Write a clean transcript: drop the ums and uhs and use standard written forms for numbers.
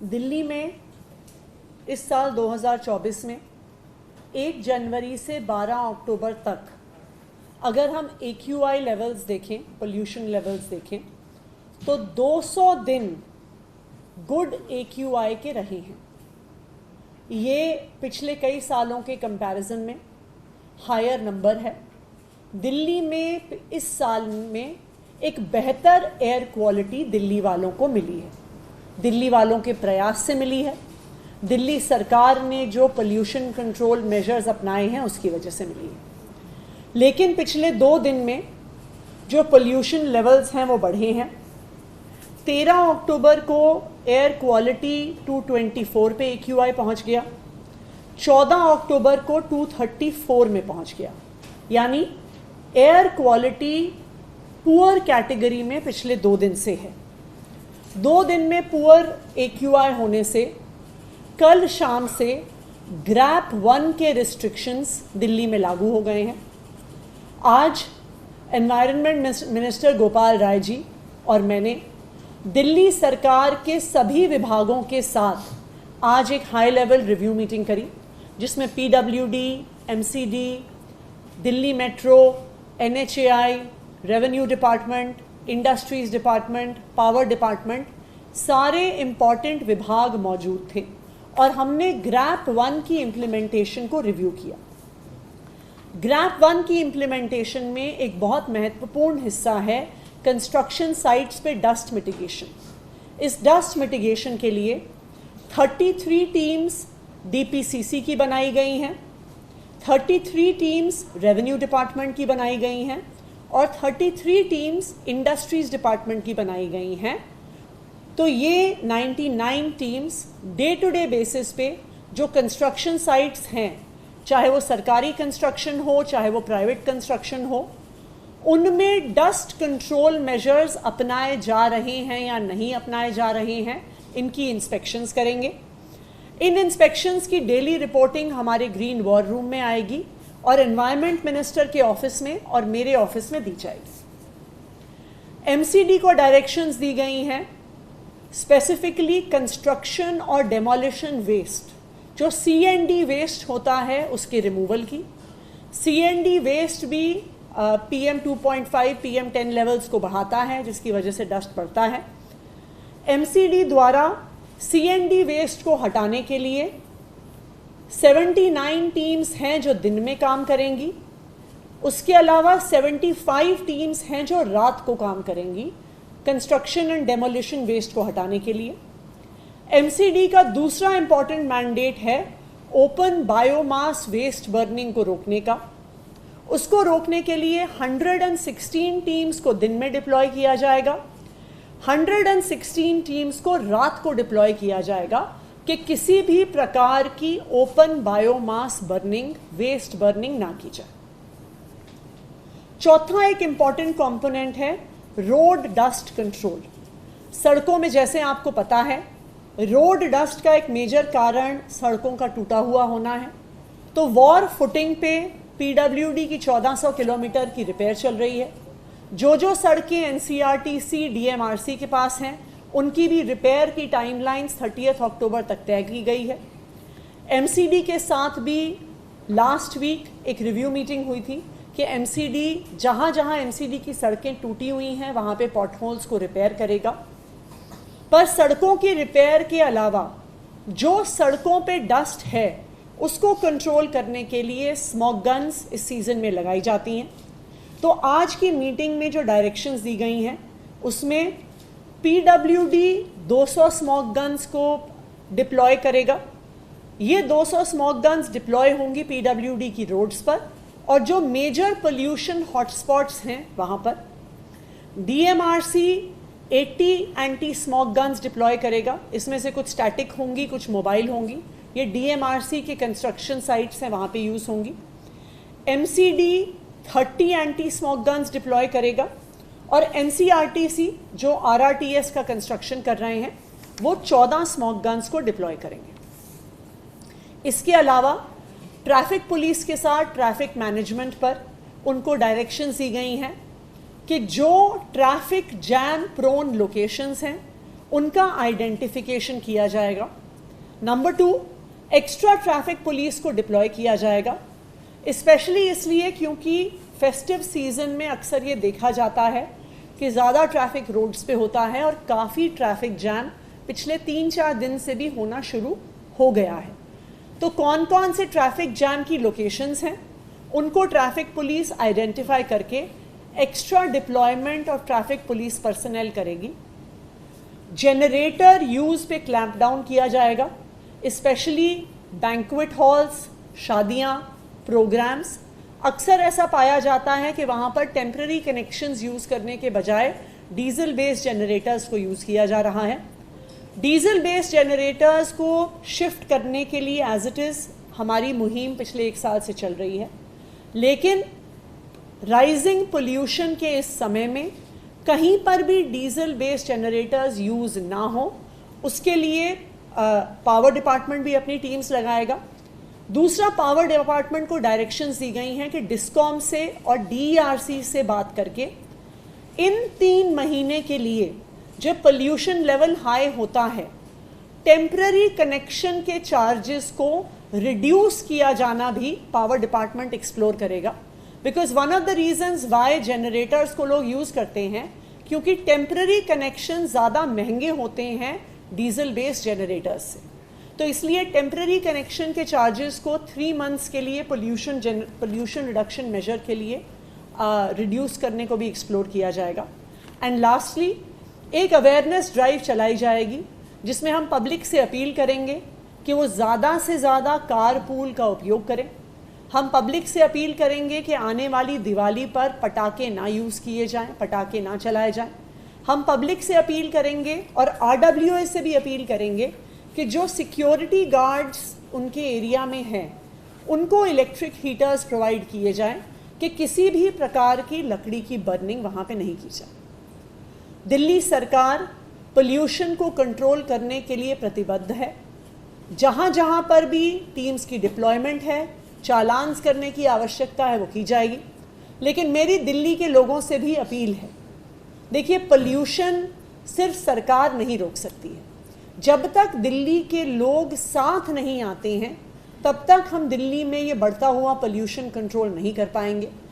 दिल्ली में इस साल 2024 में 1 जनवरी से 12 अक्टूबर तक अगर हम AQI लेवल्स देखें, पोल्यूशन लेवल्स देखें, तो 200 दिन गुड AQI के रहे हैं। ये पिछले कई सालों के कंपैरिजन में हायर नंबर है। दिल्ली में इस साल में एक बेहतर एयर क्वालिटी दिल्ली वालों को मिली है, दिल्ली वालों के प्रयास से मिली है, दिल्ली सरकार ने जो पोल्यूशन कंट्रोल मेजर्स अपनाए हैं उसकी वजह से मिली है। लेकिन पिछले 2 दिन में जो पोल्यूशन लेवल्स हैं वो बढ़े हैं। 13 अक्टूबर को एयर क्वालिटी 224 पे AQI पहुंच गया, 14 अक्टूबर को 234 में पहुंच गया, यानी एयर क्वालिटी पुअर कैटेगरी में पिछले 2 दिन से है। 2 दिन में पुअर AQI होने से कल शाम से ग्रैप 1 के रिस्ट्रिक्शंस दिल्ली में लागू हो गए हैं। आज एनवायरनमेंट मिनिस्टर गोपाल राय जी और मैंने दिल्ली सरकार के सभी विभागों के साथ आज एक हाई लेवल रिव्यू मीटिंग करी, जिसमें PWD, MCD, Delhi metro, NHAI, revenue department, industries department, power department, सारे इम्पॉर्टेंट विभाग मौजूद थे और हमने ग्रैप 1 की इम्प्लीमेंटेशन को रिव्यू किया। ग्रैप 1 की इम्प्लीमेंटेशन में एक बहुत महत्वपूर्ण हिस्सा है कंस्ट्रक्शन साइट्स पे डस्ट मिटिगेशन। इस डस्ट मिटिगेशन के लिए 33 टीम्स DPCC की बनाई गई हैं, 33 टीम्स रेवेन्यू डिपार्टमेंट की बनाई गई हैं और 33 टीम्स इंडस्ट्रीज डिपार्टमेंट की बनाई गई हैं। तो ये 99 teams day to day basis पे जो कंस्ट्रक्शन साइट्स हैं, चाहे वो सरकारी कंस्ट्रक्शन हो चाहे वो प्राइवेट कंस्ट्रक्शन हो, उनमें डस्ट कंट्रोल मेजर्स अपनाए जा रहे हैं या नहीं अपनाए जा रहे हैं, इनकी इंस्पेक्शंस करेंगे। इन इंस्पेक्शंस की डेली रिपोर्टिंग हमारे ग्रीन वॉर रूम में आएगी और एनवायरनमेंट मिनिस्टर के ऑफिस में और मेरे ऑफिस में दी जाएगी। MCD को डायरेक्शंस दी गई हैं स्पेसिफिकली कंस्ट्रक्शन और डेमोलिशन वेस्ट, जो CND वेस्ट होता है उसके रिमूवल की। CND वेस्ट भी PM 2.5 PM 10 लेवल्स को बढ़ाता है, जिसकी वजह से डस्ट बढ़ता है। MCD द्वारा CND वेस्ट को हटाने के लिए 79 टीम्स हैं जो दिन में काम करेंगी, उसके अलावा 75 टीम्स हैं जो रात को काम करेंगी कंस्ट्रक्शन एंड डेमोलिशन वेस्ट को हटाने के लिए। MCD का दूसरा इंपॉर्टेंट मैंडेट है ओपन बायोमास वेस्ट बर्निंग को रोकने का। उसको रोकने के लिए 116 टीम्स को दिन में डिप्लॉय किया जाएगा, 116 टीम्स को रात को डिप्लॉय किया जाएगा कि किसी भी प्रकार की open biomass burning, waste burning ना की जाए। चौथा एक इंपॉर्टेंट कंपोनेंट है रोड डस्ट कंट्रोल। सड़कों में, जैसे आपको पता है, रोड डस्ट का एक मेजर कारण सड़कों का टूटा हुआ होना है। तो वॉर फुटिंग पे PWD की 1400 किलोमीटर की रिपेयर चल रही है। जो सड़कें NCRTC, DMRC के पास हैं, उनकी भी रिपेयर की टाइमलाइंस 30 अक्टूबर तक तय की गई है। MCD के साथ भी लास्ट वीक एक रिव्यू मीटिंग हुई थी कि MCD जहाँ MCD की सड़कें टूटी हुई हैं वहाँ पे पॉटहोल्स को रिपेयर करेगा। पर सड़कों की रिपेयर के अलावा जो सड़कों पे डस्ट है उसको कंट्रोल करने के लिए स्मॉग गन्स इस सीज़न में लगाई जाती हैं। तो आज की मीटिंग में जो डायरेक्शंस दी गई हैं उसमें PWD 200 स्मॉग गन्स को डिप्लॉय करेगा। ये 200 स्मॉग गन्स डिप्लॉय होंगी PWD की रोड्स पर और जो मेजर पोल्यूशन हॉटस्पॉट्स हैं वहाँ पर। DMRC 80 anti smog guns deploy करेगा। इसमें से कुछ स्टैटिक होंगी, कुछ मोबाइल होंगी। ये DMRC के कंस्ट्रक्शन साइट्स हैं, वहाँ पे यूज़ होंगी। MCD 30 anti smog guns deploy करेगा और NCRTC जो RRTS का कंस्ट्रक्शन कर रहे हैं वो 14 स्मॉग गन्स को डिप्लॉय करेंगे। इसके अलावा ट्रैफिक पुलिस के साथ ट्रैफिक मैनेजमेंट पर उनको डायरेक्शंस दी गई हैं कि जो ट्रैफिक जैम प्रोन लोकेशंस हैं उनका आइडेंटिफिकेशन किया जाएगा। नंबर 2, एक्स्ट्रा ट्रैफिक पुलिस को डिप्लॉय किया जाएगा, स्पेशली इसलिए क्योंकि फेस्टिव सीजन में अक्सर ये देखा जाता है कि ज़्यादा ट्रैफिक रोड्स पे होता है और काफ़ी ट्रैफिक जैम पिछले 3-4 दिन से भी होना शुरू हो गया है। तो कौन कौन से ट्रैफिक जैम की लोकेशंस हैं, उनको ट्रैफिक पुलिस आइडेंटिफाई करके extra deployment of traffic police personal करेगी। जनरेटर यूज़ पे क्लैंप डाउन किया जाएगा, स्पेशली बैंक्वेट हॉल्स, शादियाँ, प्रोग्राम्स। अक्सर ऐसा पाया जाता है कि वहाँ पर टेम्पररी कनेक्शंस यूज़ करने के बजाय डीजल बेस्ड जनरेटर्स को यूज़ किया जा रहा है। डीजल बेस्ड जनरेटर्स को शिफ्ट करने के लिए एज इट इज़ हमारी मुहिम पिछले 1 साल से चल रही है, लेकिन राइजिंग पोल्यूशन के इस समय में कहीं पर भी डीजल बेस्ड जनरेटर्स यूज़ ना हो, उसके लिए पावर डिपार्टमेंट भी अपनी टीम्स लगाएगा। दूसरा, पावर डिपार्टमेंट को डायरेक्शंस दी गई हैं कि डिस्कॉम से और डीईआरसी से बात करके इन 3 महीने के लिए जब पोल्यूशन लेवल हाई होता है, टेम्पररी कनेक्शन के चार्जेस को रिड्यूस किया जाना भी पावर डिपार्टमेंट एक्सप्लोर करेगा। Because one of the reasons Y generators को लोग यूज़ करते हैं क्योंकि टेम्पररी कनेक्शन ज़्यादा महंगे होते हैं डीजल बेस्ड जनरेटर्स से। तो इसलिए टेम्पररी कनेक्शन के चार्जेस को 3 मंथ्स के लिए पोल्यूशन रिडक्शन मेजर के लिए रिड्यूस करने को भी एक्सप्लोर किया जाएगा। एंड लास्टली, एक अवेयरनेस ड्राइव चलाई जाएगी जिसमें हम पब्लिक से अपील करेंगे कि वो ज़्यादा से ज़्यादा कार पूल का उपयोग करें। हम पब्लिक से अपील करेंगे कि आने वाली दिवाली पर पटाखे ना यूज़ किए जाएं, पटाखे ना चलाए जाएं। हम पब्लिक से अपील करेंगे और RWA से भी अपील करेंगे कि जो सिक्योरिटी गार्ड्स उनके एरिया में हैं उनको इलेक्ट्रिक हीटर्स प्रोवाइड किए जाएं कि किसी भी प्रकार की लकड़ी की बर्निंग वहाँ पे नहीं की जाए। दिल्ली सरकार पोल्यूशन को कंट्रोल करने के लिए प्रतिबद्ध है। जहाँ जहाँ पर भी टीम्स की डिप्लॉयमेंट है, चालान्स करने की आवश्यकता है, वो की जाएगी। लेकिन मेरी दिल्ली के लोगों से भी अपील है, देखिए पोल्यूशन सिर्फ सरकार नहीं रोक सकती है। जब तक दिल्ली के लोग साथ नहीं आते हैं तब तक हम दिल्ली में ये बढ़ता हुआ पोल्यूशन कंट्रोल नहीं कर पाएंगे।